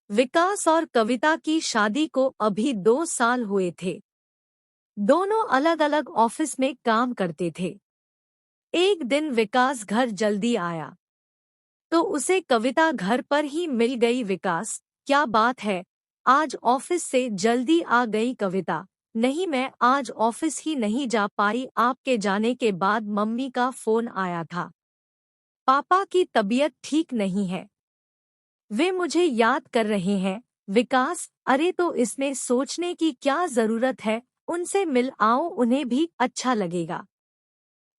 विकास और कविता की शादी को अभी 2 साल हुए थे। दोनों अलग अलग ऑफिस में काम करते थे। एक दिन विकास घर जल्दी आया तो उसे कविता घर पर ही मिल गई। विकास, क्या बात है, आज ऑफिस से जल्दी आ गई? कविता, नहीं, मैं आज ऑफिस ही नहीं जा पाई। आपके जाने के बाद मम्मी का फोन आया था। पापा की तबीयत ठीक नहीं है, वे मुझे याद कर रहे हैं। विकास, अरे तो इसमें सोचने की क्या जरूरत है, उनसे मिल आओ, उन्हें भी अच्छा लगेगा।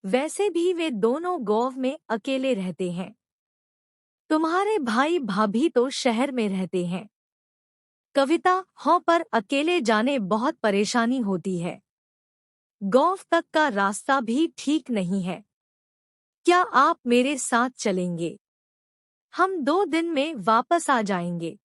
वैसे भी वे दोनों गोवा में अकेले रहते हैं। तुम्हारे भाई भाभी तो शहर में रहते हैं। कविता, हाँ, पर अकेले जाने बहुत परेशानी होती है। गोवा तक का रास्ता भी ठीक नहीं है। क्या आप मेरे साथ चलेंगे? हम 2 दिन में वापस आ जाएंगे।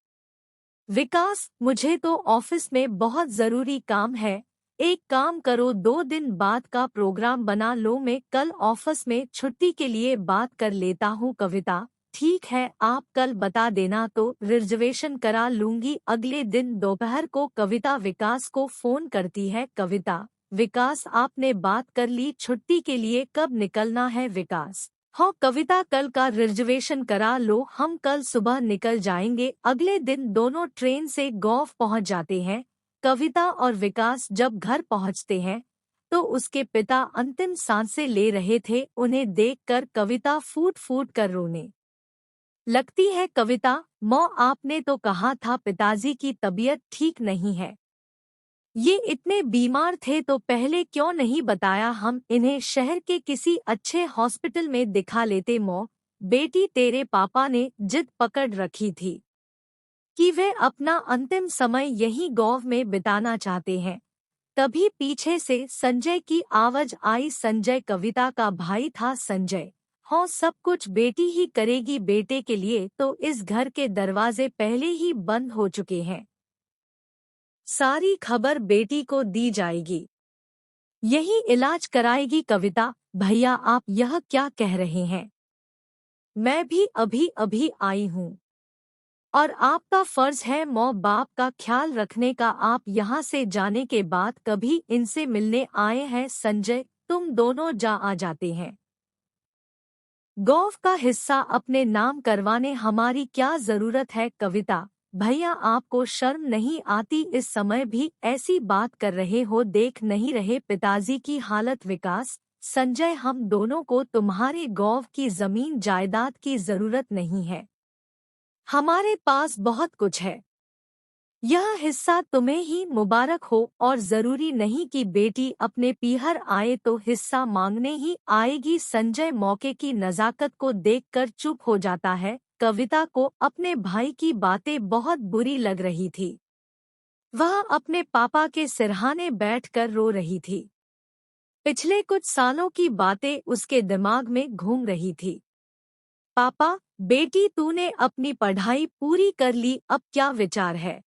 विकास, मुझे तो ऑफिस में बहुत जरूरी काम है। एक काम करो, 2 दिन बाद का प्रोग्राम बना लो, मैं कल ऑफिस में छुट्टी के लिए बात कर लेता हूँ। कविता, ठीक है, आप कल बता देना तो रिजर्वेशन करा लूंगी। अगले दिन दोपहर को कविता विकास को फोन करती है। कविता, विकास, आपने बात कर ली छुट्टी के लिए, कब निकलना है? विकास, हाँ कविता, कल का रिजर्वेशन करा लो, हम कल सुबह निकल जाएंगे। अगले दिन दोनों ट्रेन से गोवा पहुंच जाते हैं। कविता और विकास जब घर पहुंचते हैं तो उसके पिता अंतिम सांसें ले रहे थे। उन्हें देखकर कविता फूट फूट कर रोने लगती है। कविता, माँ, आपने तो कहा था पिताजी की तबीयत ठीक नहीं है। ये इतने बीमार थे तो पहले क्यों नहीं बताया? हम इन्हें शहर के किसी अच्छे हॉस्पिटल में दिखा लेते। मौ बेटी, तेरे पापा ने जिद पकड़ रखी थी कि वे अपना अंतिम समय यहीं गोवा में बिताना चाहते हैं। तभी पीछे से संजय की आवाज आई। संजय कविता का भाई था। संजय, हाँ, सब कुछ बेटी ही करेगी बेटे के लिए, तो इस घर के दरवाजे पहले ही बंद हो चुके हैं। सारी खबर बेटी को दी जाएगी, यही इलाज कराएगी। कविता, भैया, आप यह क्या कह रहे हैं? मैं भी अभी अभी आई हूँ और आपका फर्ज है माँ बाप का ख्याल रखने का। आप यहाँ से जाने के बाद कभी इनसे मिलने आए हैं? संजय, तुम दोनों जा आ जाते हैं। गोवा का हिस्सा अपने नाम करवाने हमारी क्या जरूरत है? कविता, भैया, आपको शर्म नहीं आती? इस समय भी ऐसी बात कर रहे हो, देख नहीं रहे पिताजी की हालत? विकास, संजय, हम दोनों को तुम्हारे गोवा की जमीन जायदाद की जरूरत नहीं है, हमारे पास बहुत कुछ है। यह हिस्सा तुम्हें ही मुबारक हो, और जरूरी नहीं कि बेटी अपने पीहर आए तो हिस्सा मांगने ही आएगी। संजय मौके की नजाकत को देखकर चुप हो जाता है। कविता को अपने भाई की बातें बहुत बुरी लग रही थी। वह अपने पापा के सिरहाने बैठकर रो रही थी। पिछले कुछ सालों की बातें उसके दिमाग में घूम रही थी। पापा, बेटी, तूने अपनी पढ़ाई पूरी कर ली, अब क्या विचार है?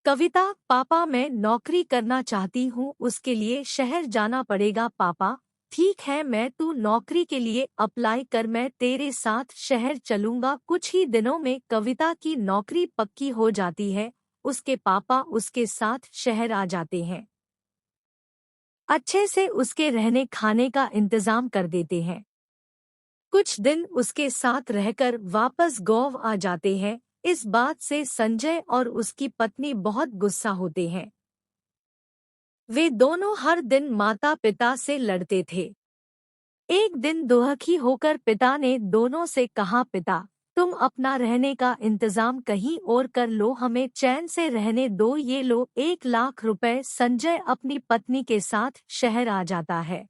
कविता, पापा, मैं नौकरी करना चाहती हूँ, उसके लिए शहर जाना पड़ेगा। पापा, ठीक है, मैं तू नौकरी के लिए अप्लाई कर, मैं तेरे साथ शहर चलूंगा। कुछ ही दिनों में कविता की नौकरी पक्की हो जाती है। उसके पापा उसके साथ शहर आ जाते हैं, अच्छे से उसके रहने खाने का इंतजाम कर देते हैं। कुछ दिन उसके साथ रहकर वापस गोवा आ जाते हैं। इस बात से संजय और उसकी पत्नी बहुत गुस्सा होते हैं। वे दोनों हर दिन माता पिता से लड़ते थे। एक दिन दुखी होकर पिता ने दोनों से कहा, पिता, तुम अपना रहने का इंतजाम कहीं और कर लो, हमें चैन से रहने दो, ये लो 1 लाख रुपए। संजय अपनी पत्नी के साथ शहर आ जाता है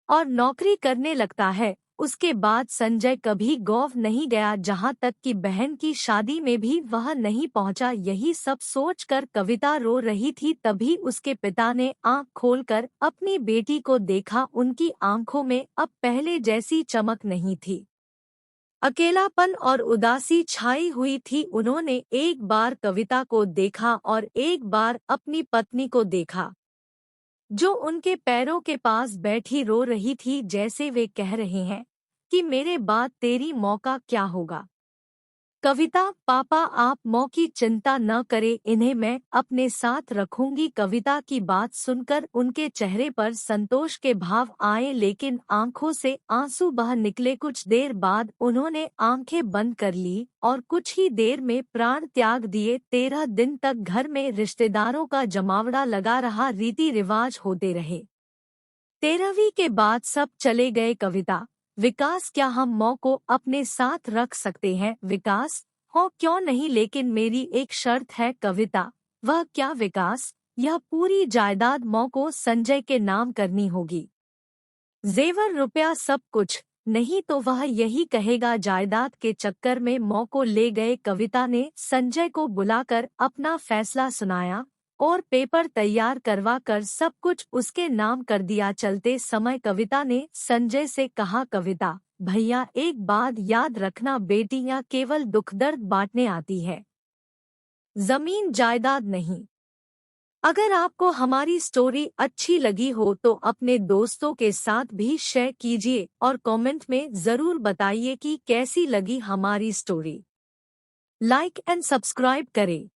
और नौकरी करने लगता है। उसके बाद संजय कभी गोवा नहीं गया, जहां तक कि बहन की शादी में भी वह नहीं पहुंचा। यही सब सोचकर कविता रो रही थी। तभी उसके पिता ने आंख खोलकर अपनी बेटी को देखा। उनकी आंखों में अब पहले जैसी चमक नहीं थी, अकेलापन और उदासी छाई हुई थी। उन्होंने एक बार कविता को देखा और एक बार अपनी पत्नी को देखा, जो उनके पैरों के पास बैठी रो रही थी, जैसे वे कह रहे हैं कि मेरे बाद तेरी मौका क्या होगा। कविता, पापा आप मौ की चिंता न करें, इन्हें मैं अपने साथ रखूंगी। कविता की बात सुनकर उनके चेहरे पर संतोष के भाव आए, लेकिन आंखों से आंसू बह निकले। कुछ देर बाद उन्होंने आंखें बंद कर ली और कुछ ही देर में प्राण त्याग दिए। 13 दिन तक घर में रिश्तेदारों का जमावड़ा लगा रहा, रीति रिवाज होते रहे। 13वीं के बाद सब चले गए। कविता, विकास, क्या हम मौ को अपने साथ रख सकते हैं? विकास, हो क्यों नहीं, लेकिन मेरी एक शर्त है। कविता, वह क्या? विकास, यह पूरी जायदाद मौ को संजय के नाम करनी होगी। जेवर, रुपया, सब कुछ, नहीं तो वह यही कहेगा जायदाद के चक्कर में मौ को ले गए। कविता ने संजय को बुलाकर अपना फैसला सुनाया और पेपर तैयार करवा कर सब कुछ उसके नाम कर दिया। चलते समय कविता ने संजय से कहा, कविता भैया, एक बात याद रखना, बेटियां केवल दुख दर्द बांटने आती है, जमीन जायदाद नहीं। अगर आपको हमारी स्टोरी अच्छी लगी हो तो अपने दोस्तों के साथ भी शेयर कीजिए और कमेंट में ज़रूर बताइए कि कैसी लगी हमारी स्टोरी। लाइक एंड सब्सक्राइब करें।